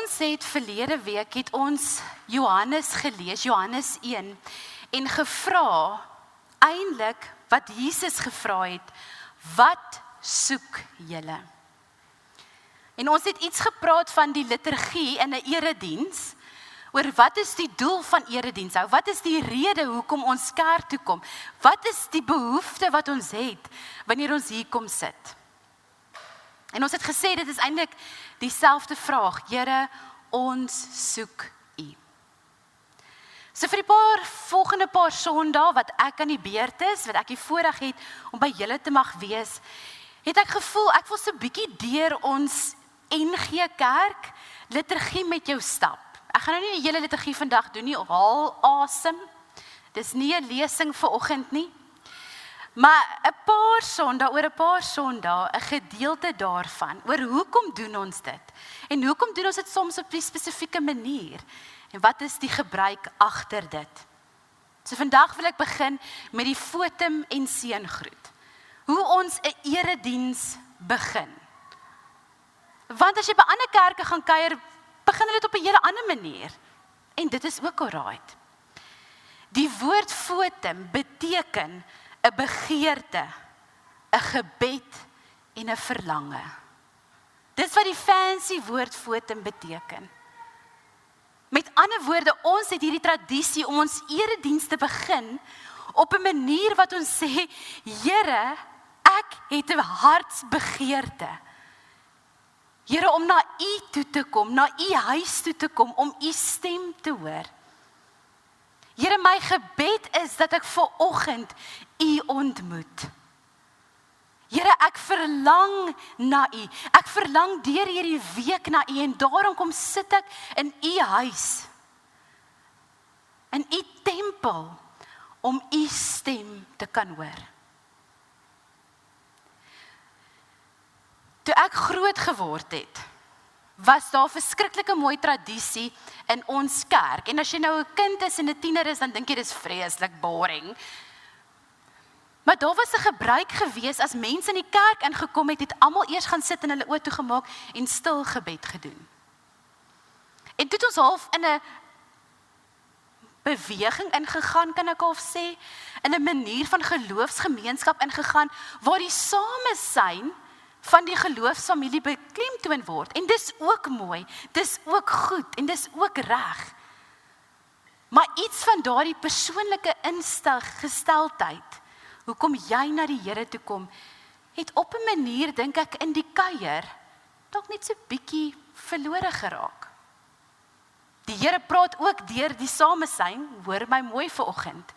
Ons het verlede week het ons Johannes gelees, Johannes 1, en gevra, eintlik wat Jesus gevra het, wat soek julle? En ons het iets gepraat van die liturgie in 'n erediens, oor wat is die doel van erediens? Wat is die rede hoekom ons kerk toe kom? Wat is die behoefte wat ons het wanneer ons hier kom sit? En ons het gesê dit is eintlik dieselfde vraag, Here, ons soek U. So vir die volgende paar Sondae wat ek aan die beurt is, wat ek die voorreg het om by julle te mag wees, het ek gevoel ek wil so 'n bietjie deur ons NG Kerk liturgie met jou stap. Ek gaan nou nie die hele liturgie vandag doen nie, haal asem. Dis nie 'n lesing vir oggend nie. Maar 'n paar Sondae, 'n gedeelte daarvan, oor hoekom doen ons dit? En hoekom doen ons dit soms op 'n spesifieke manier? En wat is die gebruik agter dit? So vandag wil ek begin met die fotum en seëngroet. Hoe ons 'n erediens begin. Want as jy by ander kerke gaan kuier, begin hulle dit op 'n hele ander manier. En dit is ook alright. Die woord fotum beteken 'n begeerte, 'n gebed en 'n verlange. Dis wat die fancy woord fotum beteken. Met ander woorde, ons het hierdie tradisie om ons erediens te begin op 'n manier wat ons sê, Here, ek het 'n hartsbegeerte. Here, om na U toe te kom, na U huis toe te kom, om U stem te hoor. Here, my gebed is dat ek vanoggend U ontmoet. Here, ek verlang na U. Ek verlang deur hierdie week na U en daarom kom sit ek in U huis. In U tempel om U stem te kan hoor. Toe ek groot geword het, was daar 'n verskriklike mooi tradisie in ons kerk. En as jy nou 'n kind is en 'n tiener is, dan dink jy dis vreeslik boring. Maar daar was 'n gebruik gewees, as mense in die kerk ingekom het, het almal eers gaan sit en hulle oë toegemaak en stil gebed gedoen. En toe het ons half in 'n beweging ingegaan, kan ek al sê, in 'n manier van geloofsgemeenskap ingegaan, waar die samesyn van die geloofsfamilie beklemtoon word. En dis ook mooi, dis ook goed en dis ook reg. Maar iets van daardie persoonlike gesteldheid, hoekom jy na die Here toe kom, het op 'n manier, dink ek, in die kuier, dalk net so bietjie verlore geraak. Die Here praat ook deur die samesyn, hoor my mooi vanoggend.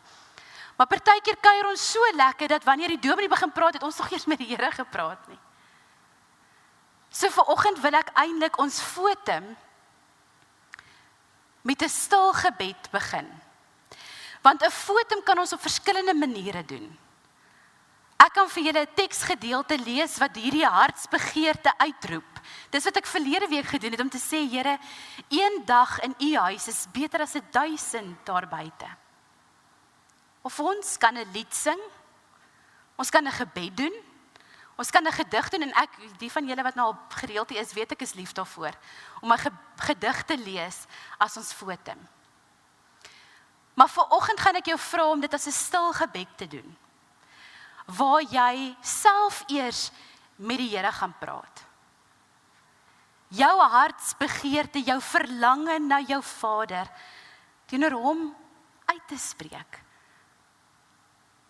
Maar partykeer kuier ons so lekker, dat wanneer die dominee begin praat, het ons nog eers met die Here gepraat nie. So vanoggend wil ek eintlik ons fotum met 'n stil gebed begin. Want 'n fotum kan ons op verskillende maniere doen. Ek kan vir julle 'n teksgedeelte lees wat hierdie hartsbegeerte uitroep. Dis wat ek verlede week gedoen het om te sê, Here, een dag in U huis is beter as 1000 daar buite. Of ons kan 'n lied sing, ons kan 'n gebed doen, ons kan 'n gedig doen, en ek, die van julle wat nou al gereeld is, weet ek is lief daarvoor, om 'n gedig te lees as ons fotum. Maar vanoggend gaan ek jou vra om dit as 'n stil gebed te doen, waar jy self eers met die Here gaan praat. Jou hartsbegeerte, jou verlange na jou Vader, teenoor hom uit te spreek.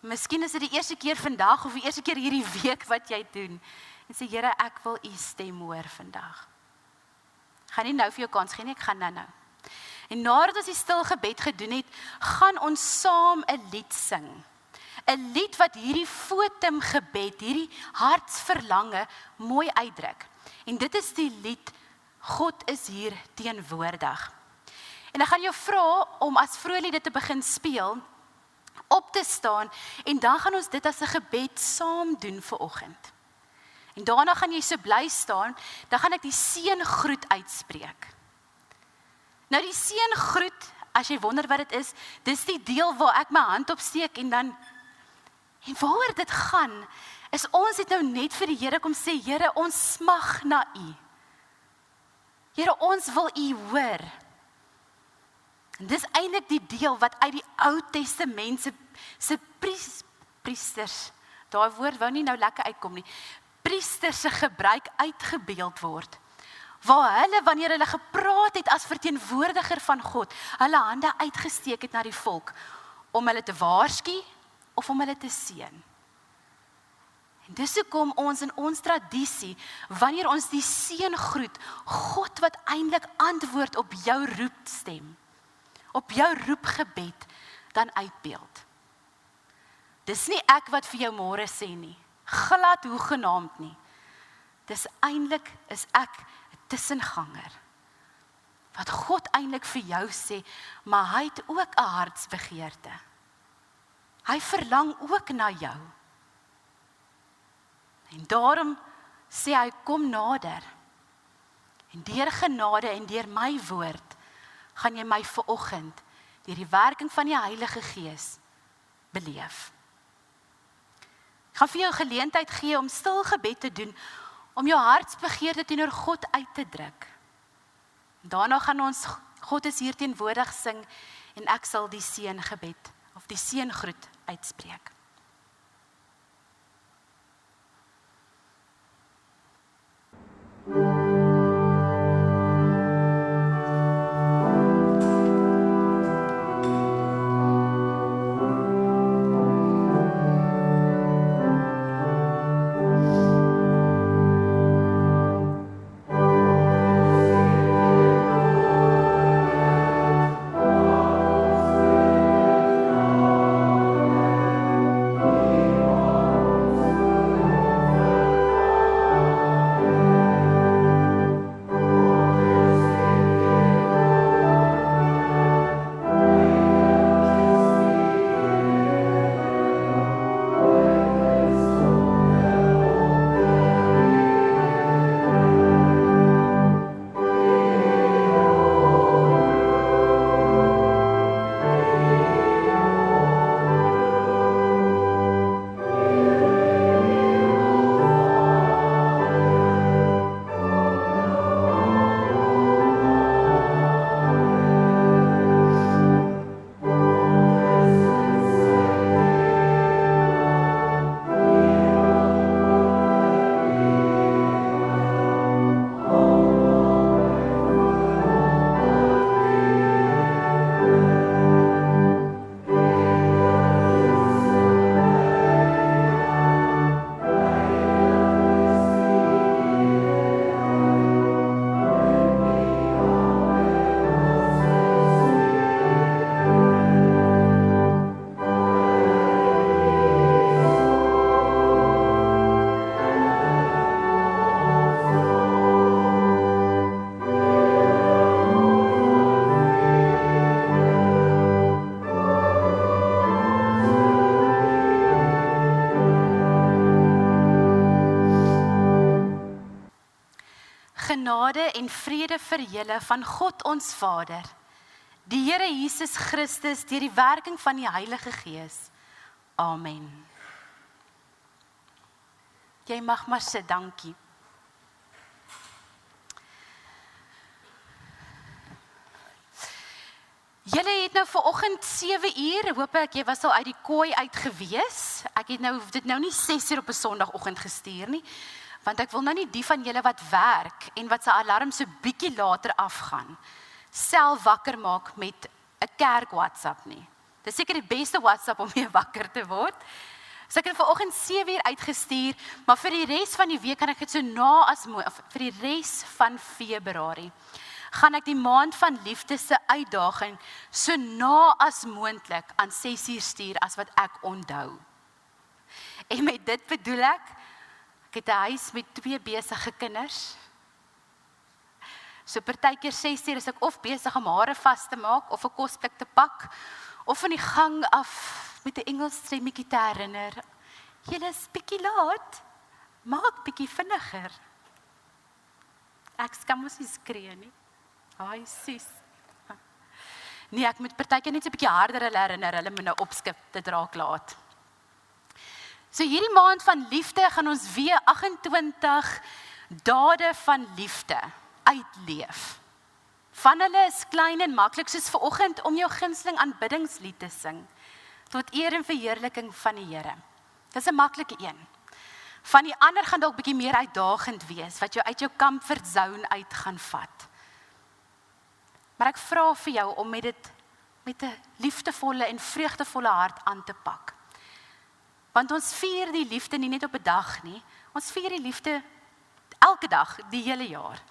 Miskien is dit die eerste keer vandag of die eerste keer hierdie week wat jy doen. En sê, Here, ek wil U stem hoor vandag. Ek gaan nie nou vir jou kans gee nie, ek gaan nou. En nadat ons die stil gebed gedoen het, gaan ons saam 'n lied sing. 'n Lied wat hierdie fotum gebed, hierdie hartsverlange mooi uitdruk. En dit is die lied, God is hier teenwoordig. En ek gaan jou vra om as Vrolie dit te begin speel, op te staan, en dan gaan ons dit as 'n gebed saam doen vanoggend. En daarna gaan jy so bly staan, dan gaan ek die seëngroet uitspreek. Nou die seëngroet, as jy wonder wat dit is, dis die deel waar ek my hand opsteek en waaroor dit gaan, is ons het nou net vir die Here kom sê, Here, ons smag na U. Here, ons wil U hoor. En dis eintlik die deel wat uit die Ou Testament se priesters, daai woord wou nie nou lekker uitkom nie, priesters se gebruik uitgebeeld word. Waar hulle, wanneer hulle gepraat het as verteenwoordiger van God, hulle hande uitgesteek het na die volk, om hulle te waarsku of om hulle te seën. En dis hoekom ons in ons tradisie, wanneer ons die seën groet, God wat eintlik antwoord op jou roepstem, op jou roepgebed, dan uitbeeld. Dis nie ek wat vir jou môre sê nie, glad hoegenaamd nie. Dis eintlik is ek 'n tussenganger. Wat God eintlik vir jou sê, maar hy het ook 'n hartsbegeerte. Hy verlang ook na jou. En daarom sê hy, kom nader. En deur genade en deur my woord, gaan jy my vanoggend, deur die werking van die Heilige Gees, beleef. Ek gaan vir jou geleentheid gee om stil gebed te doen, om jou hartsbegeerte teenoor God uit te druk. Daarna gaan ons God is hier teenwoordig sing, en ek sal die seëngebed, of die seëngroet uitspreek. Genade en vrede vir julle van God ons Vader, die Here Jesus Christus, deur die werking van die Heilige Gees. Amen. Jy mag maar sit, dankie. Julle het nou vanoggend 7 uur, hoop ek, jy was al uit die kooi uit gewees. Ek het nou dit nou nie 6 uur op 'n Sondagoggend gestuur nie, want ek wil nou nie die van julle wat werk en wat sy alarm so bietjie later afgaan, self wakker maak met 'n kerk WhatsApp nie. Dis seker die beste WhatsApp om mee wakker te word. So ek het vanoggend 7 uur uitgestuur, maar vir die res van die week kan ek dit so na as vir die res van Februarie gaan ek die maand van liefde se uitdaging so na as moontlik aan 6 uur stuur as wat ek onthou. En met dit bedoel ek het 'n huis met 2 besige kinders. So partykeer 6 uur is ek of besig om hare vas te maak of 'n kosblik te pak of van die gang af met 'n Engels stemmetjie te herinner. Julle is bietjie laat. Maak bietjie vinniger. Ek kan mos nie skree nie. Ai sis. Nee, ek moet partykeer net so 'n bietjie harder hulle herinner, hulle moet nou opskip, dit raak laat. So hierdie maand van liefde gaan ons weer 28 dade van liefde uitleef. Van hulle is klein en maklik, soos vanoggend om jou gunsteling aanbiddingslied te sing, tot eer en verheerliking van die Here. Dis 'n maklike een. Van die ander gaan dalk bietjie meer uitdagend wees, wat jou uit jou comfort zone uit gaan vat. Maar ek vra vir jou om met dit met 'n liefdevolle en vreugdevolle hart aan te pak. Want ons vier die liefde nie net op 'n dag nie, ons vier die liefde elke dag, die hele jaar.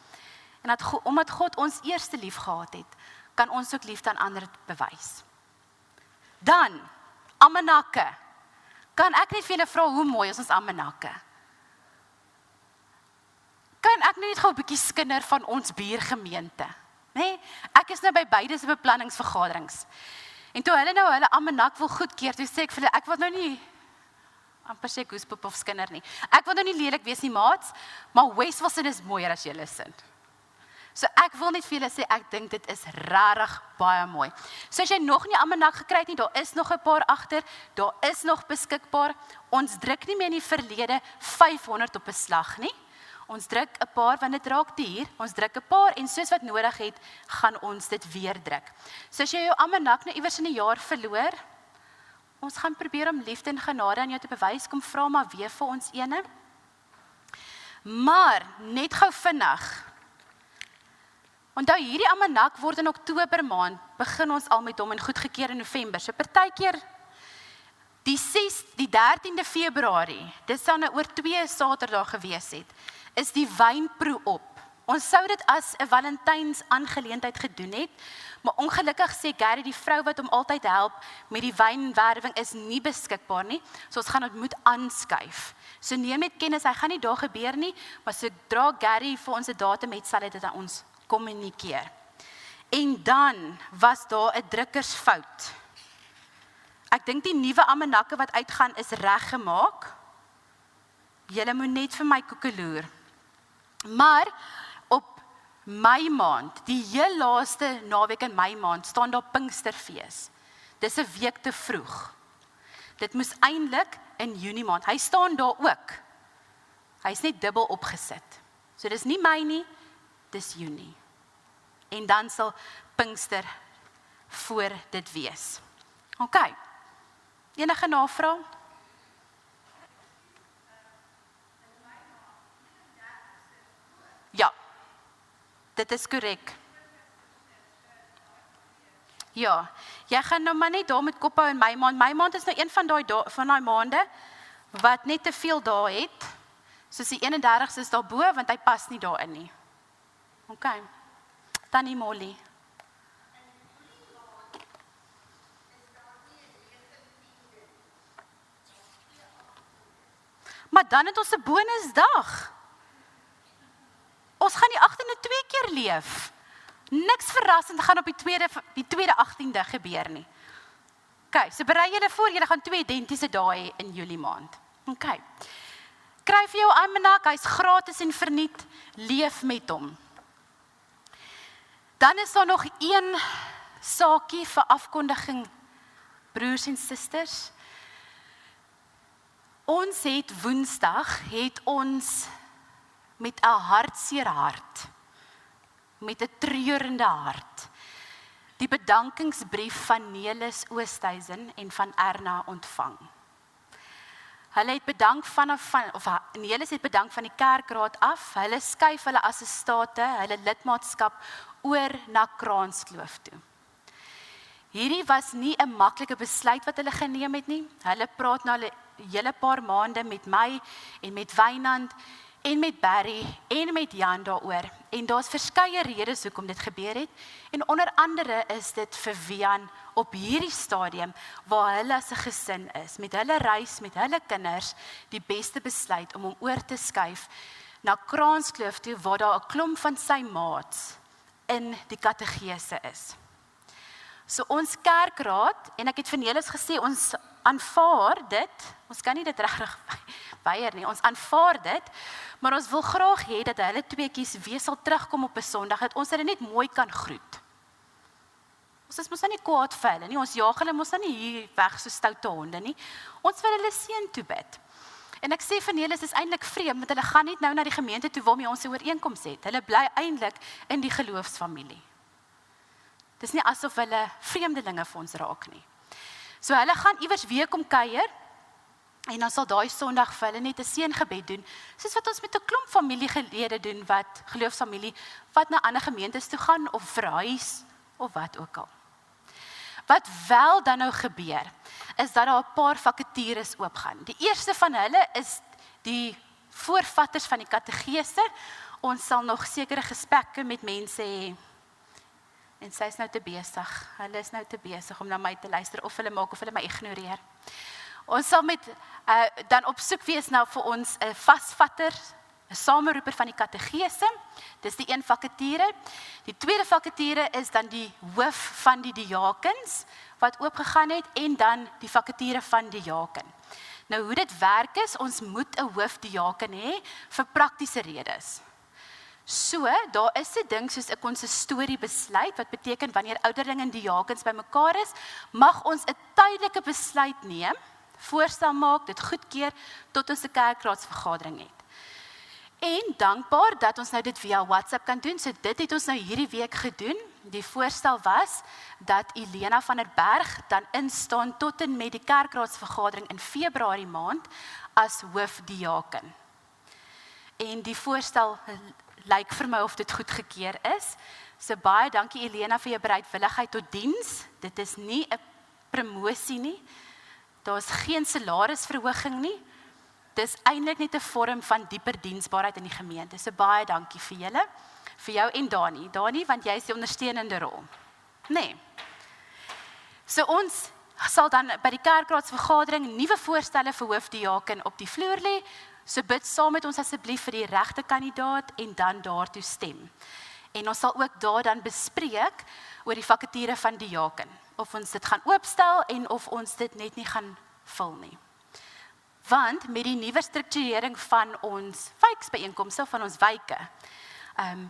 En omdat God ons eerste lief gehad het, kan ons ook liefde aan ander bewys. Dan, almanakke. Kan ek net vir julle vra hoe mooi is ons almanakke? Kan ek net gou 'n bietjie skinder van ons buurgemeente? Nee, ek is nou by beide se beplanningsvergaderings. En toe hulle nou hulle almanak wil goedkeur, toe sê ek vir hulle, ek wil nou nie amper sê goospoep of skinder nie. Ek wil nou nie lelik wees nie, maats, maar Westville is mooier as julle sin. So ek wil net vir julle sê, ek dink dit is regtig baie mooi. So as jy nog nie almanak gekry het nie, daar is nog 'n paar agter, daar is nog beskikbaar. Ons druk nie meer in die verlede 500 op 'n slag nie. Ons druk 'n paar want dit raak duur. Ons druk 'n paar en soos wat nodig het, gaan ons dit weer druk. So as jy jou almanak nou iewers in 'n jaar verloor, ons gaan probeer om liefde en genade aan jou te bewys, kom vra maar weer vir ons ene. Maar net gou vinnig. Onthou hierdie almanak word in Oktober maand, begin ons al met hom en goedgekeur in November. So partykeer die 13de Februarie, dit sal nou oor 2 Saterdae gewees het, is die wynproe op. Ons sou dit as 'n Valentyns aangeleentheid gedoen het, maar ongelukkig sê Gary, die vrou wat hom altyd help met die wynwerwing, is nie beskikbaar nie, so ons gaan dit moet aanskuif. So neem met kennis, hy gaan nie daar gebeur nie, maar sodra Gary vir ons 'n datum het, sal dit aan ons kommunikeer. En dan was daar 'n drukkersfout. Ek dink die nuwe almanakke wat uitgaan is reggemaak. Julle moet net vir my koekeloer. Maar op Mei maand, die heel laaste naweek in Mei maand, staan daar Pinksterfees. Dis 'n week te vroeg. Dit moes eintlik in Junie maand. Hy staan daar ook. Hy's net dubbel opgesit. So dis nie Mei nie, dis Junie. En dan sal Pinkster voor dit wees. OK. Enige navraag? Ja, dit is korrek. Ja, jy gaan nou maar net daar met kop hou in Mei maand. Mei maand is nou een van daai maande wat net te veel dae het. Soos die 31ste is daar bo, want hy pas nie daarin nie. OK. Tannie Molly. Maar dan het ons 'n bonusdag. Ons gaan die 18de 2 keer leef. Niks verrassend gaan op die tweede 18de gebeur nie. OK, so berei julle voor, julle gaan 2 identiese dae hê in Julie maand. OK. Kry vir jou almanak, hy's gratis en verniet, leef met hom. Dan is daar nog een saakie vir afkondiging, broers en susters. Ons het Woensdag, met 'n hartseer hart, met 'n treurende hart, die bedankingsbrief van Nelis Oosthuizen en van Erna ontvang. Hulle het bedank Nelis het bedank van die kerkraad af, hulle skuif hulle assistate, hulle lidmaatskap oor na Kranskloof toe. Hierdie was nie 'n maklike besluit wat hulle geneem het nie. Hulle praat nou 'n hele paar maande met my en met Wynand en met Barry en met Jan daaroor. En daar's verskeie redes hoekom dit gebeur het. En onder andere is dit vir Wian op hierdie stadium waar hulle as 'n gesin is, met hulle reis, met hulle kinders, die beste besluit om hom oor te skuif na Kranskloof toe waar daar 'n klomp van sy maats in die kategese is. So ons kerkraad, en ek het vir Nelis gesê, ons aanvaar dit, ons kan nie dit regtig weier nie, ons aanvaar dit, maar ons wil graag hê dat hulle tweeetjies weer sal terugkom op 'n Sondag, dat ons hulle net mooi kan groet. Ons is mos nou nie kwaad vir hulle nie, ons jaag hulle mos nou nie hier weg so stoute honde nie, ons wil hulle seën toe bid. En ek sê van julle is eintlik vreemd, want hulle gaan net nou na die gemeente toe waarmee ons 'n ooreenkoms het. Hulle bly eintlik in die geloofsfamilie. Dis nie asof hulle vreemdelinge vir ons raak nie. So hulle gaan iewers weer kom kuier, en dan sal daai Sondag vir hulle net 'n seëngebed doen, soos wat ons met 'n klomp familielede doen, wat geloofsfamilie, wat na ander gemeentes toe gaan, of verhuis, of wat ook al. Wat wel dan nou gebeur, is dat daar 'n paar vakatures oopgaan. Die eerste van hulle is die voorvatters van die kategese. Ons sal nog sekere gesprekke met mense hê, en sy is nou te besig, hulle is nou te besig om na my te luister, of hulle maak of hulle my ignoreer. Ons sal dan op soek wees nou vir ons 'n vasvatter, 'n sameroeper van die kategese. Dis die een vakature. Die tweede vakature is dan die hoof van die diakens wat oopgegaan het, en dan die vakature van die diaken. Nou hoe dit werk is, ons moet 'n hoofdiaken hê vir praktiese redes. So, daar is 'n ding soos 'n konsistoriebesluit, wat beteken wanneer ouderlinge en diakens bymekaar is, mag ons 'n tydelike besluit neem, voorstel maak, dit goedkeur, tot ons 'n kerkraadsvergadering het. En dankbaar dat ons nou dit via WhatsApp kan doen, so dit het ons nou hierdie week gedoen. Die voorstel was dat Elena van der Berg dan instaan tot en met die kerkraadsvergadering in Februarie maand as hoofdiaken. En die voorstel lyk vir my of dit goedgekeur is. So baie dankie Elena vir jou bereidwilligheid tot diens. Dit is nie 'n promosie nie. Daar's geen salarisverhoging nie. Dis eintlik net 'n vorm van dieper diensbaarheid in die gemeente. So baie dankie vir julle, vir jou en Dani. Dani, want jy is die ondersteunende rol. Nee. So ons sal dan by die kerkraadsvergadering nuwe voorstelle vir hoofdiaken op die vloer lê. So bid saam met ons asseblief vir die regte kandidaat en dan daartoe stem. En ons sal ook daar dan bespreek oor die vakature van diaken. Of ons dit gaan oopstel en of ons dit net nie gaan vul nie. Want met die nuwe strukturering van ons wijksbyeenkomste, van ons wyke,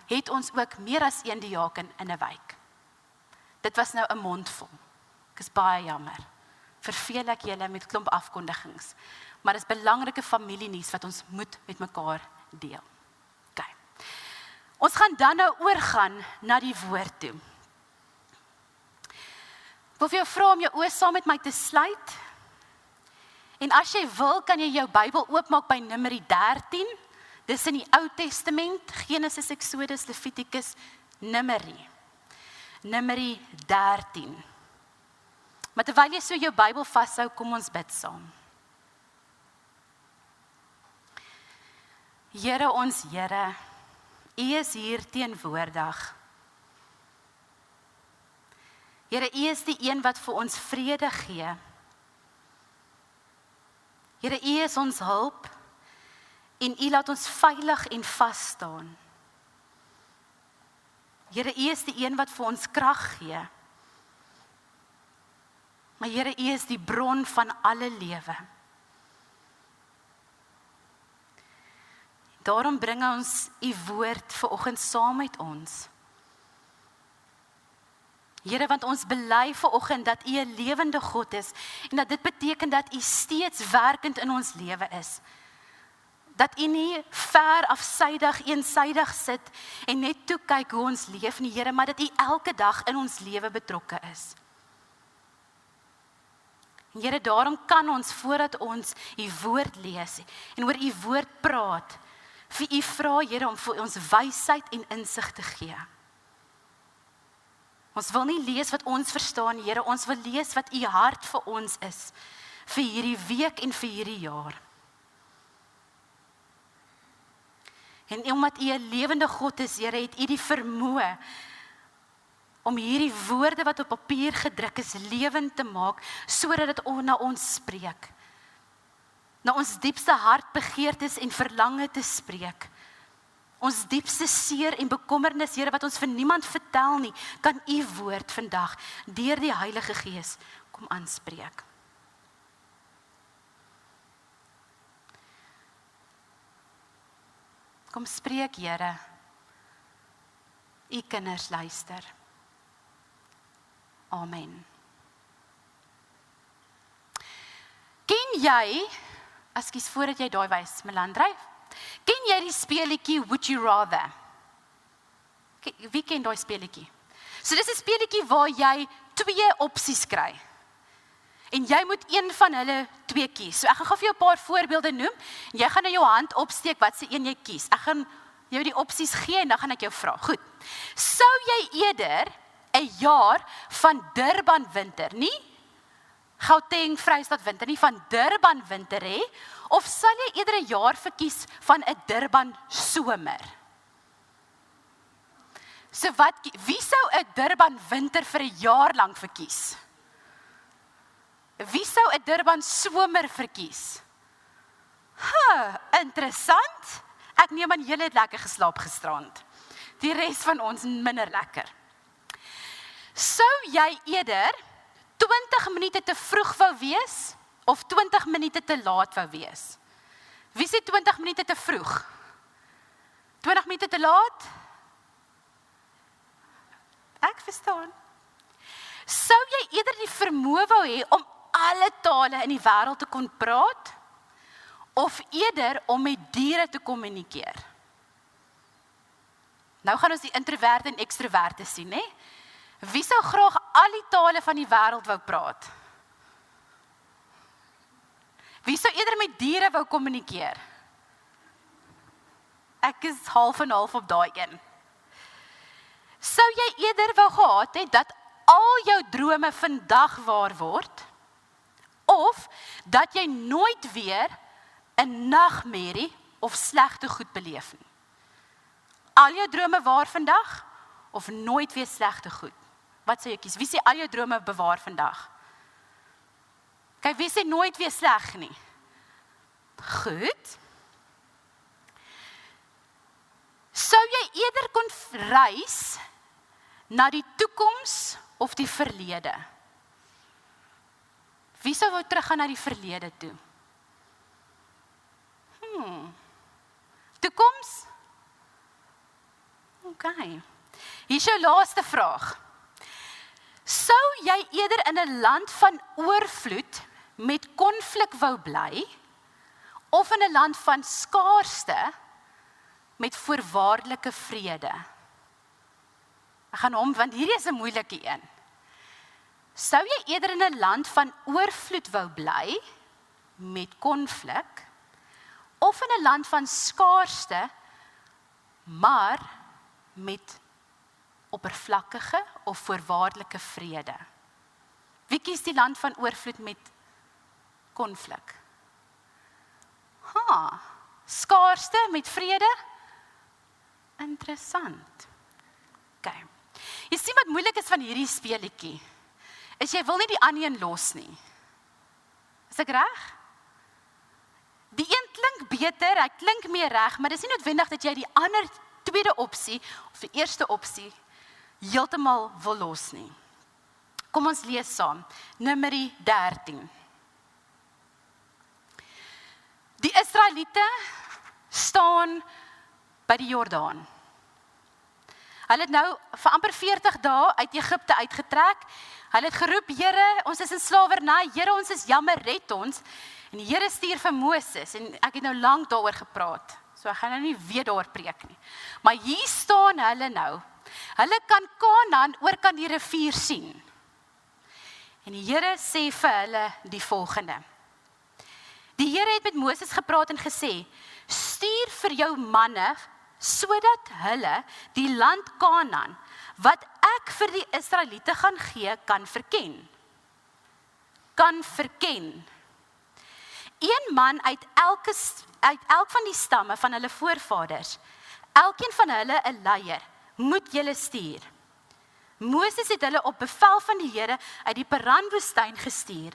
het ons ook meer as een diaken in 'n wyk. Dit was nou 'n mondvol. Ek is baie jammer. Verveel ek julle met klomp afkondigings. Maar dit is belangrike familienuus wat ons moet met mekaar deel. Okay. Ons gaan dan nou oorgaan na die woord toe. Ek wil vir jou vra om jou oë saam met my te sluit. En as jy wil, kan jy jou Bybel oopmaak by Numeri 13. Dis in die Ou Testament, Genesis, Exodus, Levitikus, Numeri. Numeri 13. Maar terwyl jy so jou Bybel vashou, kom ons bid saam. Here ons Here, U is hier teenwoordig. Here, U is die een wat vir ons vrede gee. Here, U is ons hulp en U laat ons veilig en vas staan. Here, U is die een wat vir ons krag gee. Maar Here, U is die bron van alle lewe. Daarom bring ons U woord vanoggend saam met ons. Here, want ons bely vanoggend dat U 'n lewende God is en dat dit beteken dat U steeds werkend in ons lewe is. Dat U nie ver afsydig, eensydig sit en net toe kyk hoe ons leef nie, Here, maar dat U elke dag in ons lewe betrokke is. Here, daarom kan ons voordat ons U woord lees en oor U woord praat, vir U vra, Here, om vir ons wysheid en insig te gee. Ons wil nie lees wat ons verstaan, Here, ons wil lees wat U hart vir ons is, vir hierdie week en vir hierdie jaar. En omdat U 'n lewende God is, Here, het U die vermoë om hierdie woorde wat op papier gedruk is, lewend te maak, sodat dit na ons spreek. Na ons diepste hartbegeertes en verlange te spreek. Ons diepste seer en bekommernis, Here, wat ons vir niemand vertel nie, kan U woord vandag deur die Heilige Gees kom aanspreek. Kom spreek, Here. U kinders luister. Amen. Ken jy Ekskuus, voordat jy daai wys, Melan dryf. Ken jy die speletjie Would You Rather? Wie ken daai speletjie? So dis 'n speletjie waar jy 2 opsies kry. En jy moet een van hulle 2 kies. So ek gaan gou vir jou 'n paar voorbeelde noem. En jy gaan nou jou hand opsteek wat se een jy kies. Ek gaan jou die opsies gee en dan gaan ek jou vra. Goed. Sou jy eerder 'n jaar van Durban winter, nie Gauteng Vrystaat winter nie, van Durban winter hê, of sal jy eerder 'n jaar verkies van 'n Durban somer? So wie sou 'n Durban winter vir 'n jaar lank verkies? Wie sou 'n Durban somer verkies? Interessant. Ek neem aan julle het lekker geslaap gisterand. Die res van ons minder lekker. Sou jy eerder 20 minute te vroeg wou wees of 20 minute te laat wou wees? Wie sê 20 minute te vroeg? 20 minute te laat? Ek verstaan. Sou jy eerder die vermoë wou hê om alle tale in die wêreld te kon praat of eerder om met diere te kommunikeer? Nou gaan ons die introverte en ekstroverte sien, hè? Wie sou graag al die tale van die wêreld wou praat? Wie sou eerder met diere wou kommunikeer? Ek is half en half op daai een. Sou jy eerder wou gehad het dat al jou drome vandag waar word, of dat jy nooit weer 'n nagmerrie of slegte goed beleef nie? Al jou drome waar vandag, of nooit weer slegte goed? Wat sou jy kies? Wie sê al jou drome bewaar vandag? Kyk, wie sê nooit weer sleg nie? Goed. Sou jy eerder kon reis na die toekoms of die verlede? Wie sou wou teruggaan na die verlede toe? Toekoms? Okay. Hier is jou laaste vraag. Sou jy eerder in 'n land van oorvloed met konflik wou bly, of in 'n land van skaarste met voorwaardelike vrede? Ek gaan hom, want hierdie is 'n moeilike een. Sou jy eerder in 'n land van oorvloed wou bly met konflik, of in 'n land van skaarste, maar met oppervlakkige of voorwaardelike vrede? Wie kies die land van oorvloed met konflik? Skaarste met vrede? Interessant. Okay. Jy sien wat moeilik is van hierdie speletjie, is jy wil nie die ander een los nie. Is ek reg? Die een klink beter, hy klink meer reg, maar dis nie noodwendig dat jy die ander tweede opsie, of die eerste opsie, heeltemal wil los nie. Kom ons lees saam, Numeri 13. Die Israeliete staan by die Jordaan. Hulle het nou vir amper 40 dae uit Egipte uitgetrek. Hulle het geroep, Here, ons is in slawerny, Here, ons is jammer, red ons. En die Here stuur vir Moses, en ek het nou lank daaroor gepraat, so ek gaan nou nie weer daar preek nie. Maar hier staan hulle nou. Hulle kan Kanaan oor kan die rivier sien. En die Here sê vir hulle die volgende. Die Here het met Moses gepraat en gesê, stuur vir jou manne, sodat hulle die land Kanaan, wat ek vir die Israeliete gaan gee, kan verken. Kan verken. Een man uit elk van die stamme van hulle voorvaders, elkeen van hulle 'n leier, moet julle stuur. Moses het hulle op bevel van die Here uit die Paran-woestyn gestuur.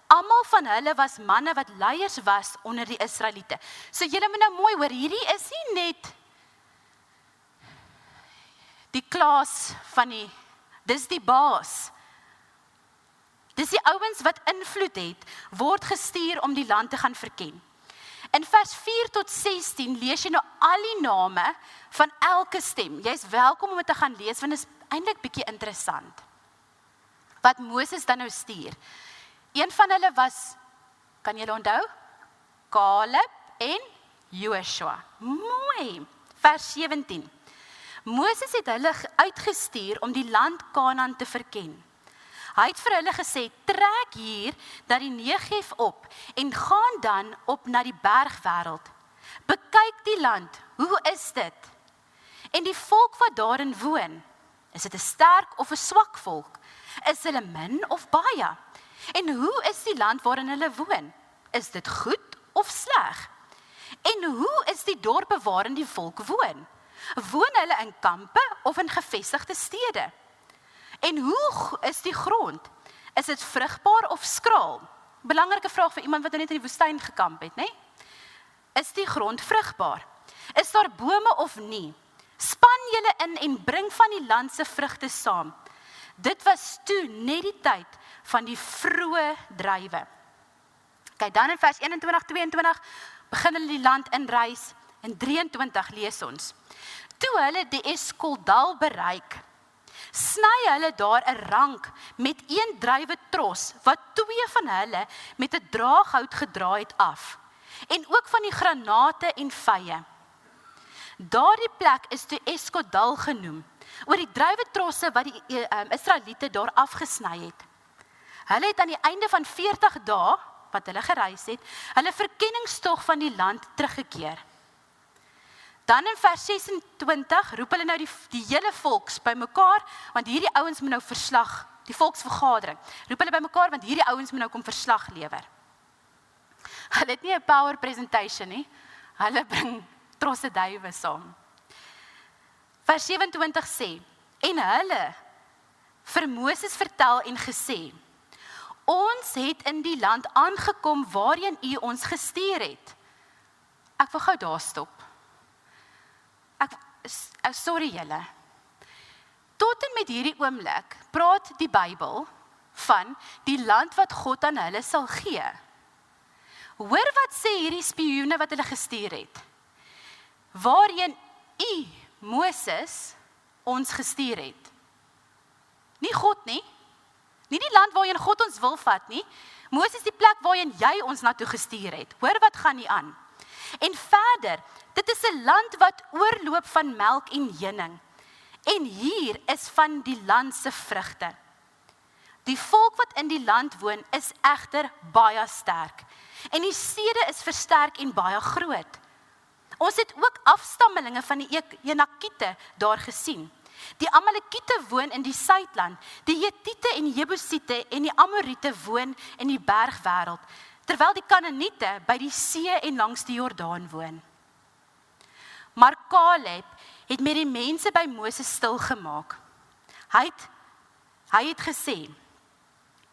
Almal van hulle was manne wat leiers was onder die Israeliete. So julle moet nou mooi hoor, hierdie is nie net die klas van dis die baas. Dis die ouens wat invloed het, word gestuur om die land te gaan verken. In vers 4 tot 16 lees jy nou al die name van elke stem. Jy is welkom om dit te gaan lees, want dit is eintlik bietjie interessant. Wat Moses dan nou stuur. Een van hulle was, kan julle onthou? Caleb en Joshua. Mooi. Vers 17. Moses het hulle uitgestuur om die land Kanaan te verken. Hy het vir hulle gesê, trek hier na die Negev op en gaan dan op na die bergwêreld. Bekyk die land, hoe is dit? En die volk wat daarin woon, is dit 'n sterk of 'n swak volk? Is hulle min of baie? En hoe is die land waarin hulle woon? Is dit goed of sleg? En hoe is die dorpe waarin die volk woon? Woon hulle in kampe of in gevestigde stede? En hoe is die grond? Is dit vrugbaar of skraal? Belangrike vraag vir iemand wat net in die woestyn gekamp het, né? Is die grond vrugbaar? Is daar bome of nie? Span julle in en bring van die land se vrugte saam. Dit was toe net die tyd van die vroeë druiwe. Kyk, dan in vers 21, 22 begin hulle die land inreis. In 23 lees ons. Toe hulle die Eskoldal bereik, sny hulle daar 'n rank met een druiwetros wat 2 van hulle met 'n draaghout gedraai het af. En ook van die granate en vye. Daardie plek is toe Eskoldal genoem, oor die druiwetrosse wat die Israeliete daar afgesny het. Hulle het aan die einde van 40 dae, wat hulle gereis het, hulle verkenningstog van die land teruggekeer. Dan in vers 26 roep hulle nou die hele volks bymekaar, want hierdie ouens moet nou verslag, die volksvergadering, roep hulle bymekaar, want hierdie ouens moet nou kom verslag lewer. Hulle het nie 'n power presentation nie, hulle bring trosse duwe saam. Vers 27 sê, en hulle vir Moses vertel en gesê, ons het in die land aangekom waarheen u ons gestuur het. Ek wil gou daar stop. Sorry julle. Tot en met hierdie oomblik praat die Bybel van die land wat God aan hulle sal gee. Hoor wat sê hierdie spioene wat hulle gestuur het. Waarheen u, Moses, ons gestuur het. Nie God nie. Nie die land waarheen God ons wil vat nie. Moses die plek waarheen jy ons na toe gestuur het. Hoor wat gaan nie aan. En verder, dit is 'n land wat oorloop van melk en honing. En hier is van die land se vrugte. Die volk wat in die land woon is egter baie sterk. En die stede is versterk en baie groot. Ons het ook afstammelinge van die Enakiete daar gesien. Die Amalekiete woon in die suidland, die Hetiete en Jebusiete en die Amoriete woon in die bergwêreld, terwyl die Kanaaniete by die see en langs die Jordaan woon. Maar Caleb het met die mense by Moses stilgemaak. Hy het gesê,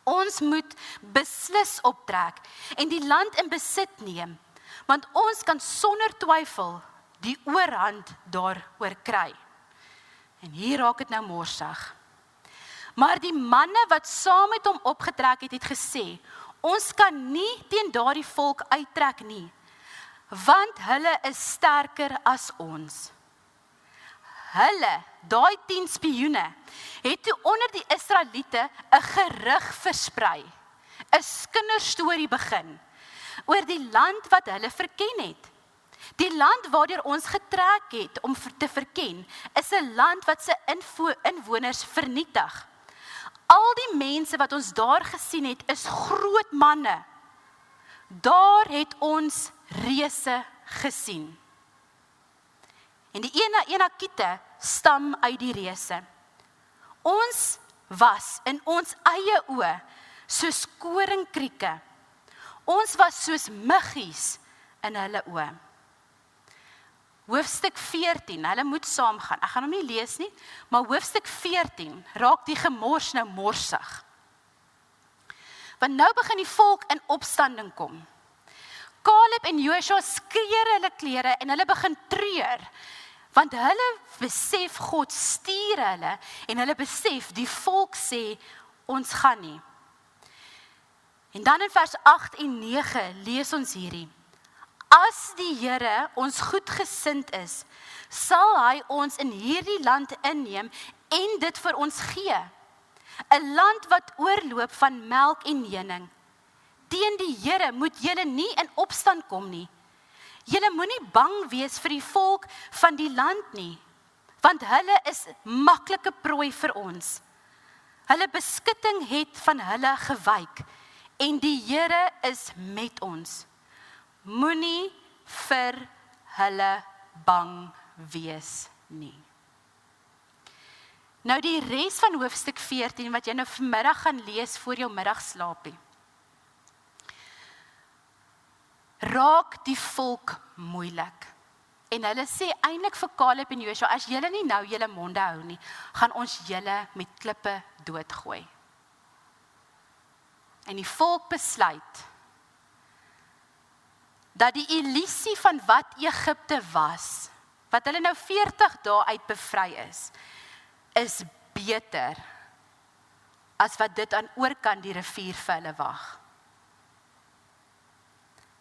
ons moet beslis optrek en die land in besit neem, want ons kan sonder twyfel die oorhand daaroor kry. En hier raak dit nou morsig. Maar die manne wat saam met hom opgetrek het, het gesê, ons kan nie teen daardie volk uittrek nie, want hulle is sterker as ons. Hulle, daai 10 spioene, het toe onder die Israeliete 'n gerug versprei, 'n kinderstorie begin, oor die land wat hulle verken het. Die land waardeur ons getrek het om te verken, is 'n land wat sy inwoners vernietig. Al die mense wat ons daar gesien het, is groot manne. Daar het ons reuse gesien. En die Enakiete stam uit die reuse. Ons was in ons eie oë soos koringkrieke. Ons was soos muggies in hulle oë. Hoofstuk 14, hulle moet saamgaan. Ek gaan hom nie lees nie, maar hoofstuk 14 raak die gemors nou morsig. Want nou begin die volk in opstanding kom. Caleb en Joshua skeur hulle klere en hulle begin treur, want hulle besef God stuur hulle en hulle besef die volk sê ons gaan nie. En dan in vers 8 en 9 lees ons hierdie. As die Here ons goedgesind is, sal hy ons in hierdie land inneem en dit vir ons gee. 'n Land wat oorloop van melk en honing. teen die Here moet julle nie in opstand kom nie. Julle moenie bang wees vir die volk van die land nie, want hulle is maklike prooi vir ons. Hulle beskutting het van hulle gewyk en die Here is met ons. Moenie vir hulle bang wees nie. Nou die res van hoofstuk 14 wat jy nou vanmiddag gaan lees voor jou middagslaapie. Raak die volk moeilik. En hulle sê eintlik vir Caleb en Joshua, as julle nie nou julle monde hou nie, gaan ons julle met klippe doodgooi. En die volk besluit dat die illusie van wat Egipte was, wat hulle nou 40 dae uit bevry is beter as wat dit aan oorkant die rivier vir hulle wag.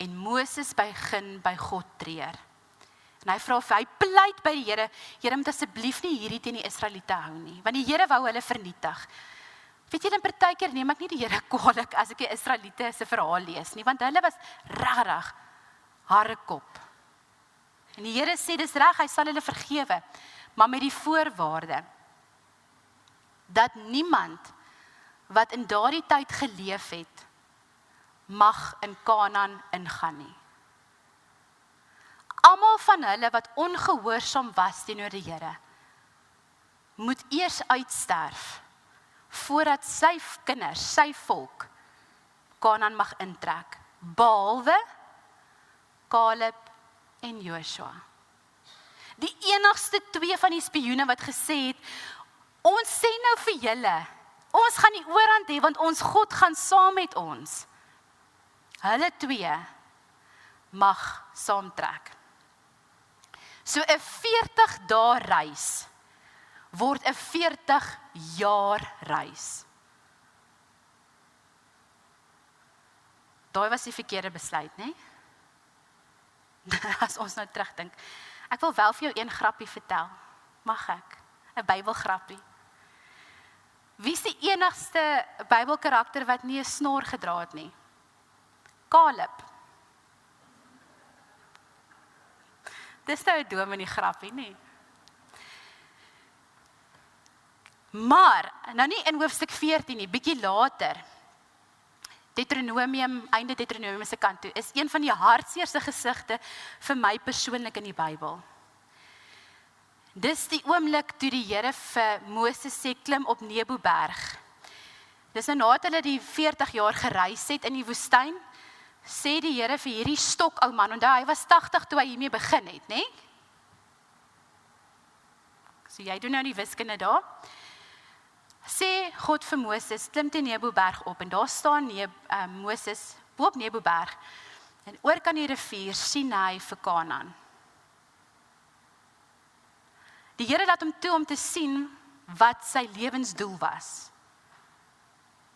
En Moses begin by God treur. En hy pleit by die Here, Here moet asseblief nie hierdie teen die Israeliete hou nie, want die Here wou hulle vernietig. Weet julle, in partykeer neem ek nie die Here kwaadlik as ek die Israeliete se verhaal lees nie, want hulle was regtig harekop. En die Here sê dis reg, hy sal hulle vergewe, maar met die voorwaarde dat niemand wat in daardie tyd geleef het, mag in Kanaan ingaan nie. Almal van hulle wat ongehoorsaam was teenoor die Here, moet eers uitsterf, voordat sy kinders, sy volk, Kanaan mag intrek, behalwe Caleb en Joshua. Die enigste twee van die spioene wat gesê het, ons sê nou vir julle, ons gaan nie oorhand hê, want ons God gaan saam met ons. Hulle twee mag saamtrek. So 'n 40 dae reis word 'n 40 jaar reis. Daai was die verkeerde besluit, né? As ons nou terugdink. Ek wil wel vir jou een grappie vertel. Mag ek? 'n Bybelgrappie. Wie is die enigste Bybelkarakter wat nie 'n snor gedra het nie? Caleb. Dis nou 'n dominee grappie, nie? Maar, nou nie in hoofstuk 14 nie, bietjie later, einde Deuteronomium se kant toe, is een van die hartseerste gesigte vir my persoonlik in die Bybel. Dis die oomblik toe die Here vir Moses sê, klim op Neboberg. Dis nou nadat hulle die 40 jaar gereis het in die woestyn, sê die Here vir hierdie stok ou man, onthou hy was 80 toe hy hiermee begin het, né? So jy doen nou die wiskunde daar. Sê God vir Moses, klim teen Neboberg op, en daar staan Moses bo op Neboberg, en oor kan die rivier sien hy vir Kanaan. Die Here laat hom toe om te sien wat sy lewensdoel was,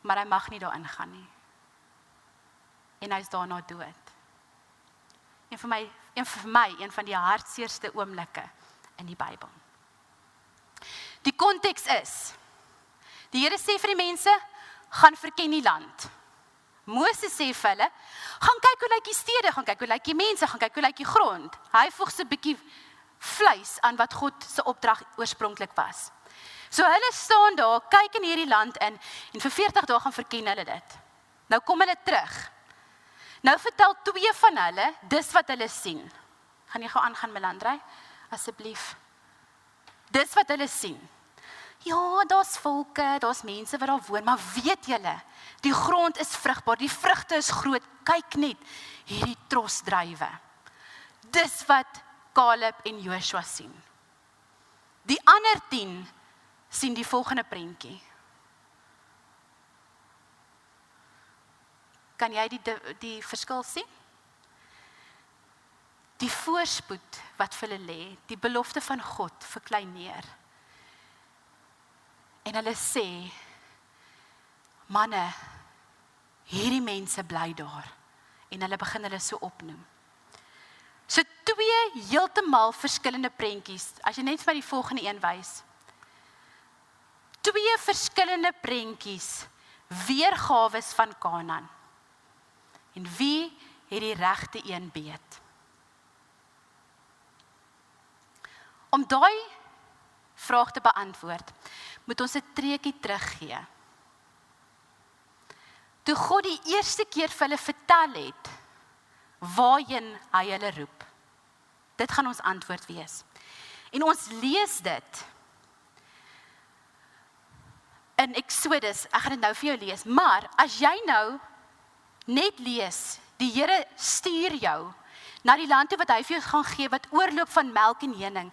maar hy mag nie daarin gaan nie. En hy is daarna dood. En vir my, een van die hartseerste oomblikke in die Bybel. Die konteks is, die Here sê vir die mense, gaan verken die land. Moses sê vir hulle, gaan kyk hoe lyk die stede, gaan kyk hoe lyk die mense, gaan kyk hoe lyk die grond. Hy voeg so 'n bietjie vleis aan wat God se opdrag oorspronklik was. So hulle staan daar, kyk in hierdie land in, en vir 40 dae gaan verken hulle dit. Nou kom hulle terug. Nou vertel twee van hulle, dis wat hulle sien. Gaan jy gou aangaan, Melandrey? Asseblief. Dis wat hulle sien. Ja, daar's volke, daar's mense wat daar woon, maar weet julle, die grond is vrugbaar, die vrugte is groot, kyk net, hierdie trosdruiwe. Dis wat Caleb en Joshua sien. Die ander 10 sien die volgende prentjie. Kan jy die verskil sien? Die voorspoed wat vir hulle lê, die belofte van God verklein neer. En hulle sê, manne, hierdie mense bly daar. En hulle begin hulle so opnoem. So 2 heeltemal verskillende prentjies, as jy net vir die volgende een wys. 2 verskillende prentjies, weergawes van Kanaan. En wie het die regte een beet? Om daai vraag te beantwoord, moet ons 'n treukie teruggee. Toe God die eerste keer vir hulle vertel het, waarheen hy hulle roep. Dit gaan ons antwoord wees. En ons lees dit in Exodus, ek gaan dit nou vir jou lees, maar as jy nou net lees, die Here stuur jou na die land toe wat hy vir jou gaan gee, wat oorloop van melk en honing,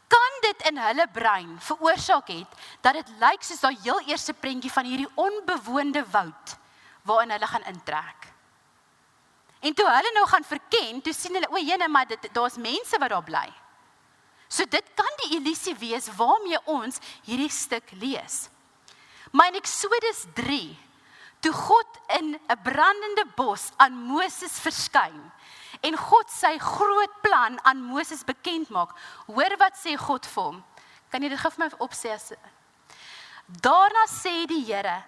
kan dit in hulle brein veroorsaak het, dat dit lyk soos daai heel eerste prentjie van hierdie onbewoonde woud, waarin hulle gaan intrek. En toe hulle nou gaan verken, toe sien hulle, o jene, maar daar's mense wat daar bly. So dit kan die illusie wees waarmee ons hierdie stuk lees. Maar in Exodus 3, toe God in 'n brandende bos aan Moses verskyn, en God sy groot plan aan Moses bekend maak, hoor wat sê God vir hom. Kan jy dit gou vir my opsê? Daarna sê die Here,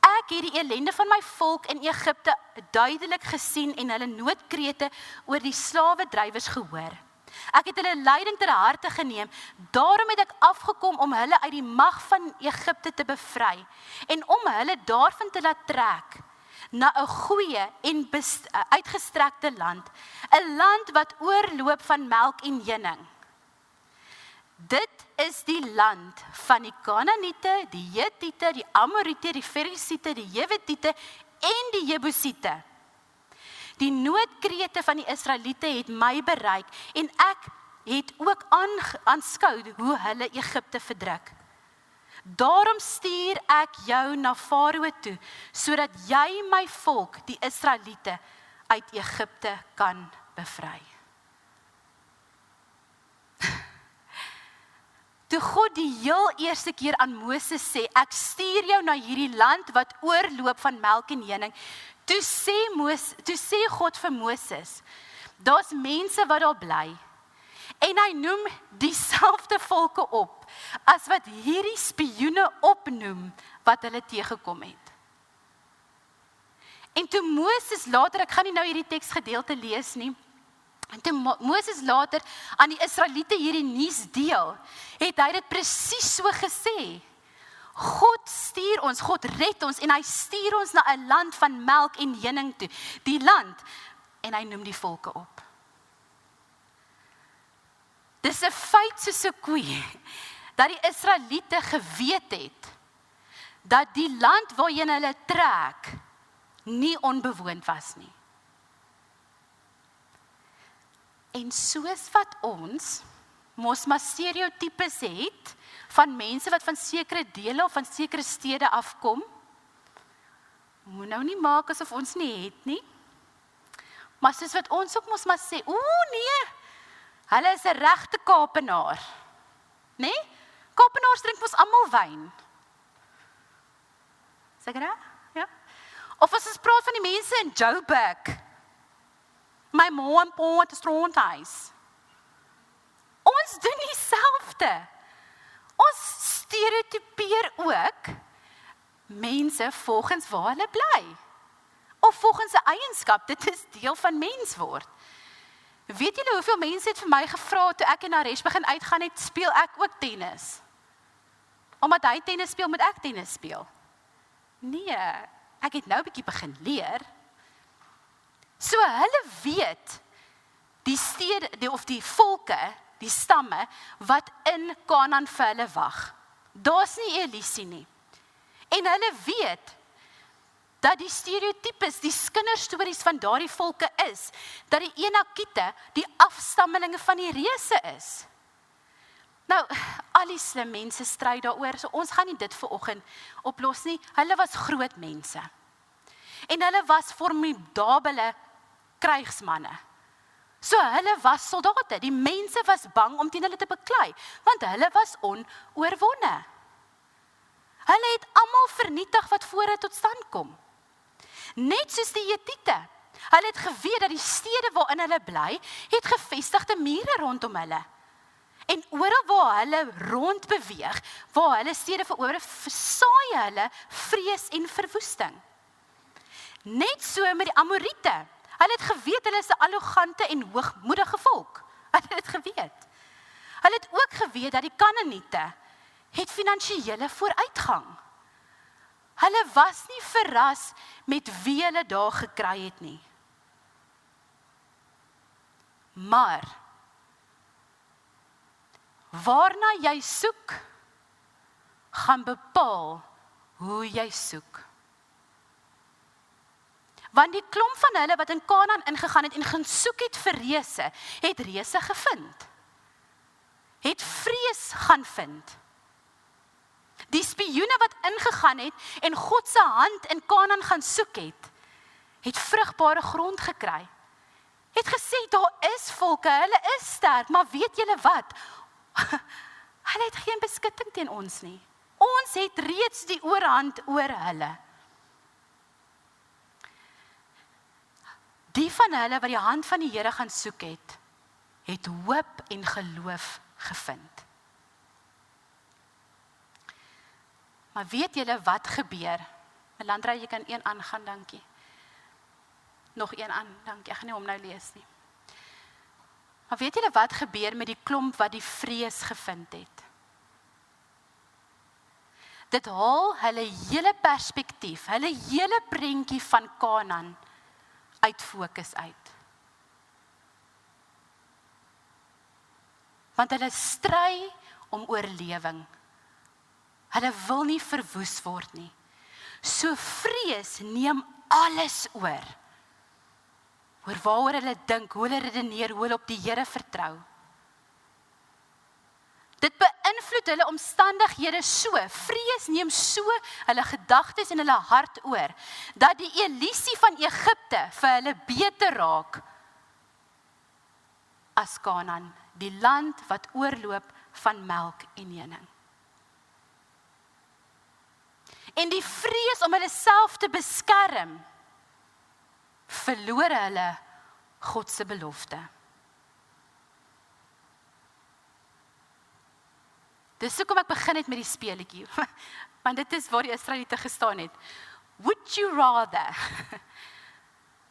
ek het die ellende van my volk in Egipte duidelik gesien en hulle noodkrete oor die slawedrywers gehoor. Ek het hulle lyding ter harte geneem, daarom het ek afgekom om hulle uit die mag van Egipte te bevry en om hulle daarvan te laat trek na 'n goeie en uitgestrekte land, 'n land wat oorloop van melk en honing. Dit is die land van die Kanaaniete, die Hetiete, die Amoriete, die Ferisiete, die Jewetiete en die Jebusiete. Die noodkrete van die Israeliete het my bereik en ek het ook aanskou hoe hulle Egipte verdruk. Daarom stuur ek jou na Farao toe, sodat jy my volk, die Israeliete, uit Egipte kan bevry. Toe God die heel eerste keer aan Moses sê, ek stuur jou na hierdie land wat oorloop van melk en honing, toe sê God vir Moses, daar's mense wat daar bly, en hy noem dieselfde volke op, as wat hierdie spioene opnoem, wat hulle teëgekom het. En toe Moses later, ek gaan nie nou hierdie teksgedeelte lees nie, en toe Moses later aan die Israeliete hierdie nuus deel, het hy dit presies so gesê. God stuur ons, God red ons, en hy stuur ons na 'n land van melk en honing toe, die land, en hy noem die volke op. Dis 'n feit soos 'n koei, dat die Israeliete geweet het, dat die land waarheen hulle trek, nie onbewoond was nie. En soos wat ons mos maar stereotypes het van mense wat van sekere dele of van sekere stede afkom, moet nou nie maak asof ons nie het nie. Maar soos wat ons ook mos maar sê, nee, hulle is 'n regte Kaapenaar. Nee? Kaapenaars drink mos almal wyn. Seker reg? Ja. Of as ons praat van die mense in Joburg, my ma en pa het 'n stronthuis. Ons doen dieselfde. Ons stereotypeer ook mense volgens waar hulle bly. Of volgens 'n eienskap, dit is deel van mens word. Weet julle hoeveel mense het vir my gevra, toe ek en Naresh begin uitgaan het, speel ek ook tennis? Omdat hy tennis speel, moet ek tennis speel? Nee, ek het nou 'n bietjie begin leer. So hulle weet, die stede, of die volke, die stamme, wat in Kanaan vir hulle wag. Daar's nie 'n illusie nie. En hulle weet, dat die stereotypes, die kinderstories van daardie volke is, dat die Enakiete die afstammelinge van die reëse is. Nou, al die slim mense stry daaroor, so ons gaan nie dit vanoggend oplos nie. Hulle was groot mense. En hulle was formidabele krygsmanne. So hulle was soldate, die mense was bang om teen hulle te beklei, want hulle was onoorwonne. Hulle het almal vernietig wat voor hulle tot stand kom. Net soos die Hetiete. Hulle het geweet dat die stede waarin hulle bly, het gevestigde mure rondom hulle. En oral waar hulle rond beweeg, waar hulle stede verower, versaai hulle vrees en verwoesting. Net so met die Amoriete. Hulle het geweet hulle is 'n arrogante en hoogmoedige volk. Hulle het dit geweet. Hulle het ook geweet dat die Kanaaniete het finansiële vooruitgang. Hulle was nie verras met wie hulle daar gekry het nie. Maar waarna jy soek, gaan bepaal hoe jy soek. Want die klomp van hulle wat in Kanaan ingegaan het en gaan soek het vir reëse, het reëse gevind. Het vrees gaan vind. Die spioene wat ingegaan het en God se hand in Kanaan gaan soek het vrugbare grond gekry. Het gesê, daar is volke, hulle is sterk, maar weet julle wat? Hulle het geen beskutting teen ons nie. Ons het reeds die oorhand oor hulle. Die van hulle wat die hand van die Here gaan soek het hoop en geloof gevind. Maar weet julle wat gebeur? Melandra, jy kan een aangaan, dankie. Nog een aan, dankie, ek gaan nie hom nou lees nie. Maar weet julle wat gebeur met die klomp wat die vrees gevind het? Dit haal hulle hele perspektief, hulle hele prentjie van Kanaan uit fokus uit. Want hulle stry om oorlewing. Hulle wil nie verwoes word nie. So vrees neem alles oor. Oor waaroor hulle dink, hoe hulle redeneer, hoe hulle op die Here vertrou. Dit beïnvloed hulle omstandighede so, vrees neem so hulle gedagtes en hulle hart oor, dat die elisie van Egipte vir hulle beter raak as Kanaan, die land wat oorloop van melk en honing. En die vrees om hulle self te beskerm, verloor hulle God se belofte. Dis hoekom ek begin het met die speletjie, want dit is waar die Israeliete gestaan het. Would you rather?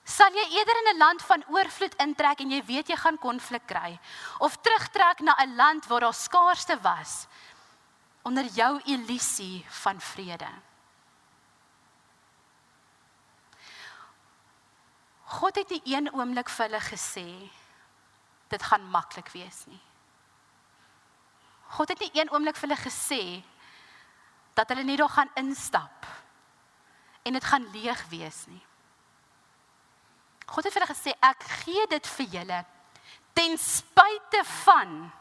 Sal jy eerder in 'n land van oorvloed intrek en jy weet jy gaan konflik kry, of terugtrek na 'n land waar daar skaarste was, onder jou illusie van vrede? God het nie een oomblik vir hulle gesê, dit gaan maklik wees nie. God het nie een oomblik vir hulle gesê, dat hulle nie daar gaan instap, en dit gaan leeg wees nie. God het vir hulle gesê, ek gee dit vir julle, ten spyte van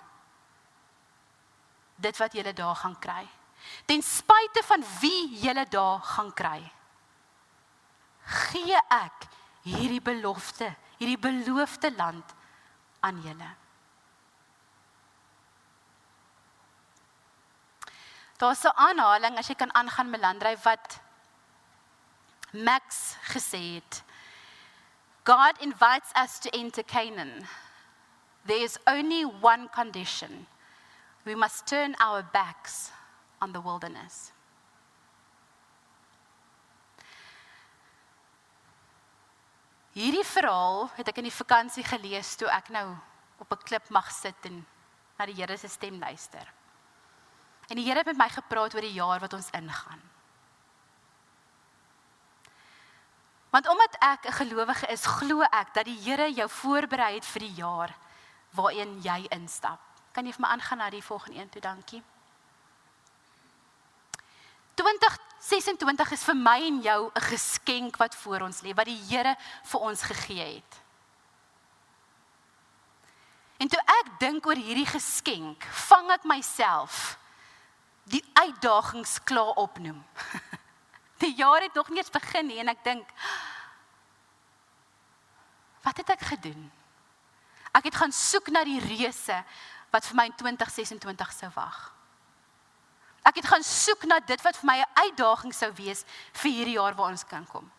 dit wat julle daar gaan kry. Ten spyte van wie julle daar gaan kry. Gee ek hierdie beloofde land aan julle. Daar's 'n aanhaling, as jy kan aangaan Melandra, wat Max gesê het. God invites us to enter Canaan. There is only one condition. We must turn our backs on the wilderness. Hierdie verhaal het ek in die vakansie gelees toe ek nou op 'n klip mag sit en na die Here se stem luister. En die Here het met my gepraat oor die jaar wat ons ingaan. Want omdat ek 'n gelowige is, glo ek dat die Here jou voorberei het vir die jaar waarin jy instap. Kan jy vir my aangaan na die volgende een toe, dankie. 2026 is vir my en jou 'n geskenk wat voor ons lê, wat die Here vir ons gegee het. En toe ek dink oor hierdie geskenk, vang ek myself die uitdagings klaar opnoem. Die jaar het nog nie eens begin nie en ek dink, wat het ek gedoen? Ek het gaan soek na die reëse wat vir my in 2026 sou wag. Ek het gaan soek na dit wat vir my 'n uitdaging sou wees vir hierdie jaar waar ons kan kom.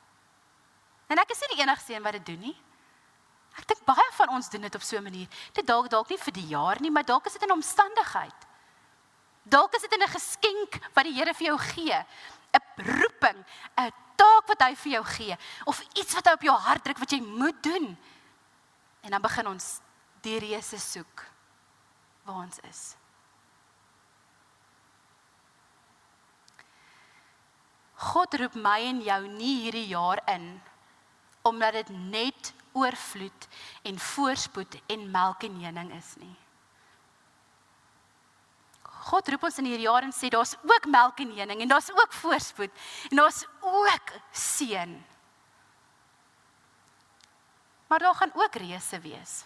En ek is nie die enigste een wat dit doen nie. Ek dink baie van ons doen dit op so 'n manier. Dit dalk nie vir die jaar nie, maar dalk is dit 'n omstandigheid. Dalk is dit 'n geskenk wat die Here vir jou gee. 'n roeping, 'n taak wat hy vir jou gee, of iets wat hy op jou hart druk wat jy moet doen. En dan begin ons die reëse soek waar ons is. God roep my en jou nie hierdie jaar in, omdat dit net oorvloed en voorspoed en melk en honing is nie. God roep ons in hierdie jaar en sê, daar's ook melk en honing, en daar's ook voorspoed, en daar's ook seën. Maar daar gaan ook reëse wees.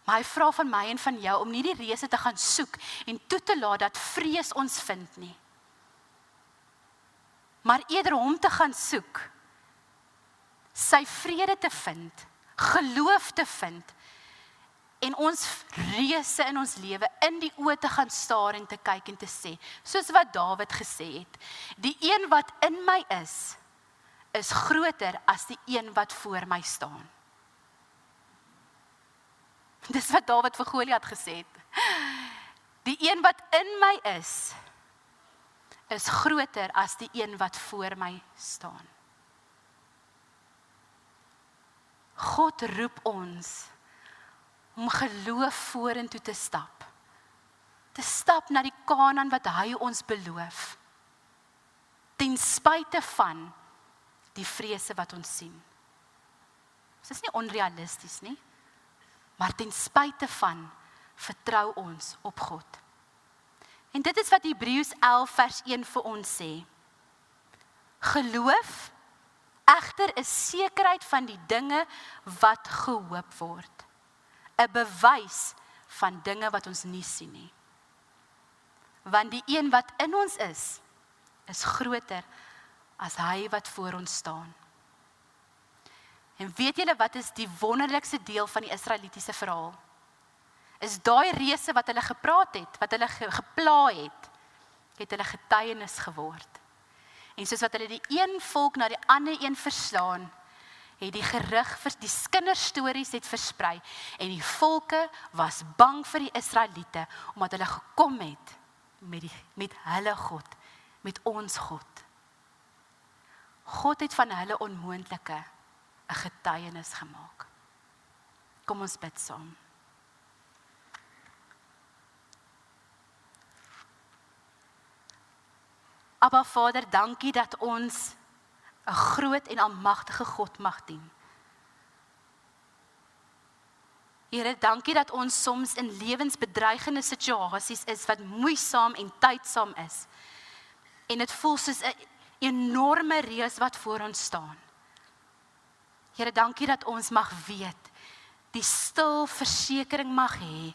Maar hy vra van my en van jou om nie die reëse te gaan soek en toe te laat dat vrees ons vind nie. Maar eerder hom te gaan soek, sy vrede te vind, geloof te vind, en ons reëse in ons lewe in die oë te gaan staar en te kyk en te sê, soos wat Dawid gesê het, die een wat in my is groter as die een wat voor my staan. Dis wat Dawid vir Goliat gesê het. Die een wat in my is groter as die een wat voor my staan. God roep ons om geloof vorentoe te stap. Te stap na die Kanaan wat hy ons beloof. Ten spyte van die vrese wat ons sien. Dit is nie onrealisties nie, maar ten spyte van vertrou ons op God. En dit is wat Hebreërs 11 vers 1 vir ons sê. Geloof egter is sekerheid van die dinge wat gehoop word. 'n bewys van dinge wat ons nie sien nie. Want die een wat in ons is groter as hy wat voor ons staan. En weet julle wat is die wonderlikste deel van die Israelitiese verhaal? Is daai reëse wat hulle gepraat het, wat hulle gepla het hulle getuienis geword. En soos wat hulle die een volk na die ander een verslaan, het die gerug vir die kinderstories het versprei, en die volke was bang vir die Israeliete, omdat hulle gekom het met hulle God, met ons God. God het van hulle onmoontlike 'n getuienis gemaak. Kom ons bid saam. Abba Vader, dankie dat ons 'n groot en almagtige God mag dien. Here, dankie dat ons soms in lewensbedreigende situasies is wat moeisaam en tydsaam is. En dit voel soos 'n enorme reus wat voor ons staan. Here, dankie dat ons mag weet, die stil versekering mag hê,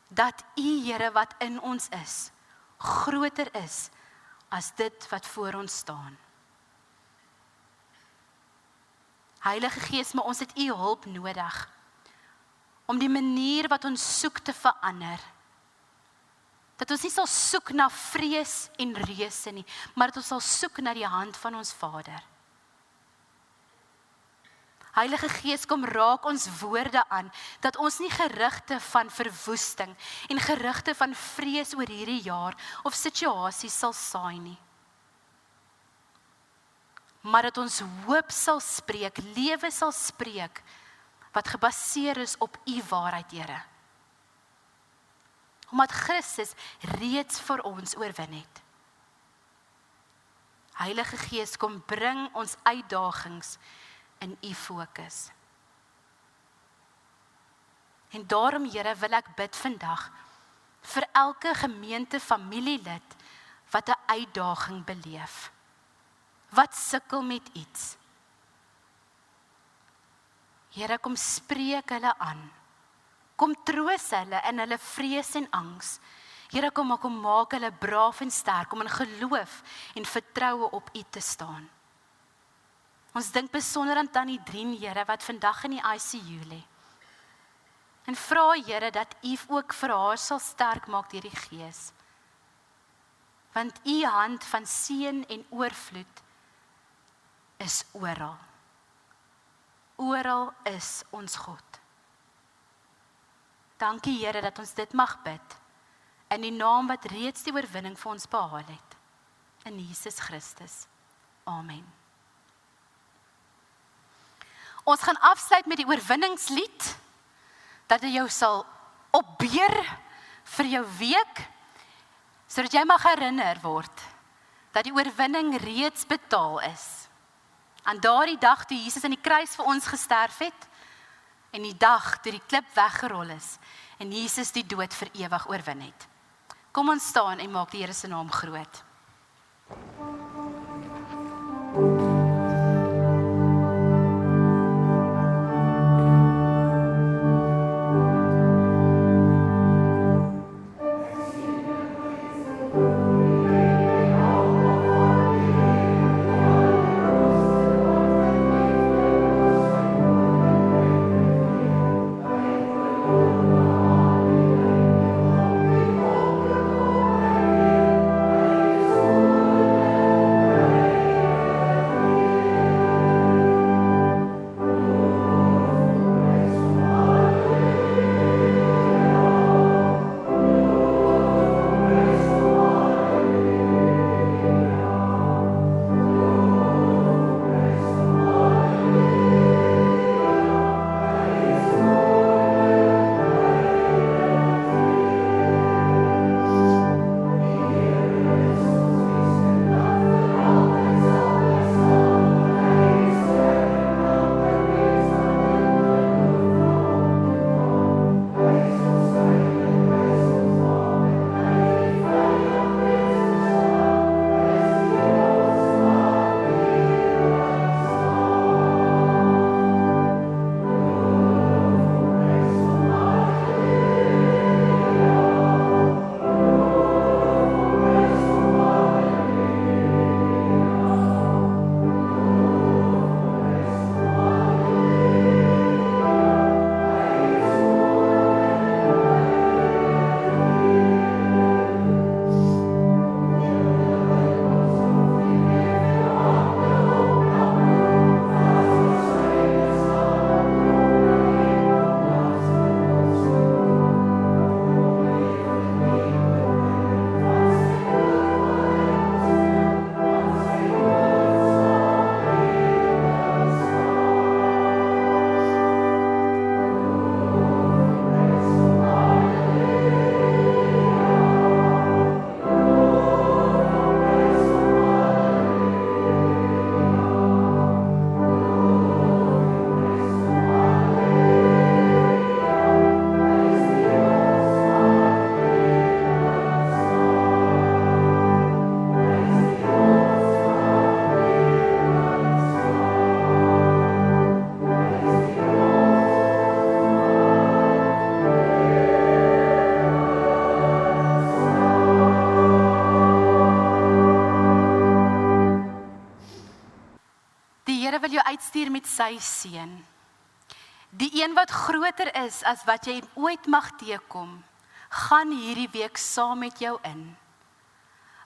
dat U, Here, wat in ons is, groter is as dit wat voor ons staan. Heilige Gees, maar ons het U hulp nodig, om die manier wat ons soek te verander. Dat ons nie sal soek na vrees en reëse nie, maar dat ons sal soek na die hand van ons Vader. Heilige Gees, kom raak ons woorde aan, dat ons nie gerugte van verwoesting en gerugte van vrees oor hierdie jaar of situasies sal saai nie. Maar dat ons hoop sal spreek, lewe sal spreek, wat gebaseer is op U waarheid, Here. Omdat Christus reeds vir ons oorwin het. Heilige Gees, kom bring ons uitdagings in U fokus. En daarom, Here, wil ek bid vandag vir elke gemeente familielid wat 'n uitdaging beleef, wat sukkel met iets. Here, kom spreek hulle aan. Kom troos hulle in hulle vrees en angs. Here, kom maak hulle braaf en sterk om in geloof en vertroue op U te staan. Ons dink besonder aan Tannie Drien, Here, wat vandag in die ICU lê. En vra, Here, dat U ook vir haar sal sterk maak deur die Gees. Want U hand van seën en oorvloed is oral. Oral is ons God. Dankie, Here, dat ons dit mag bid in die naam wat reeds die oorwinning vir ons behaal het, in Jesus Christus. Amen. Ons gaan afsluit met die oorwinningslied, dat hy jou sal opbeur vir jou week, sodat jy mag herinner word, dat die oorwinning reeds betaal is. Aan daardie dag toe Jesus aan die kruis vir ons gesterf het, en die dag toe die klip weggerol is, en Jesus die dood vir ewig oorwin het. Kom ons staan en maak die Here se naam groot. Wil jou uitstuur met sy seën. Die een wat groter is as wat jy ooit mag teekom, gaan hierdie week saam met jou in.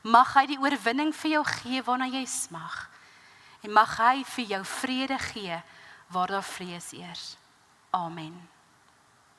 Mag hy die oorwinning vir jou gee waarna jy smag, en mag hy vir jou vrede gee waar daar vrees eers. Amen.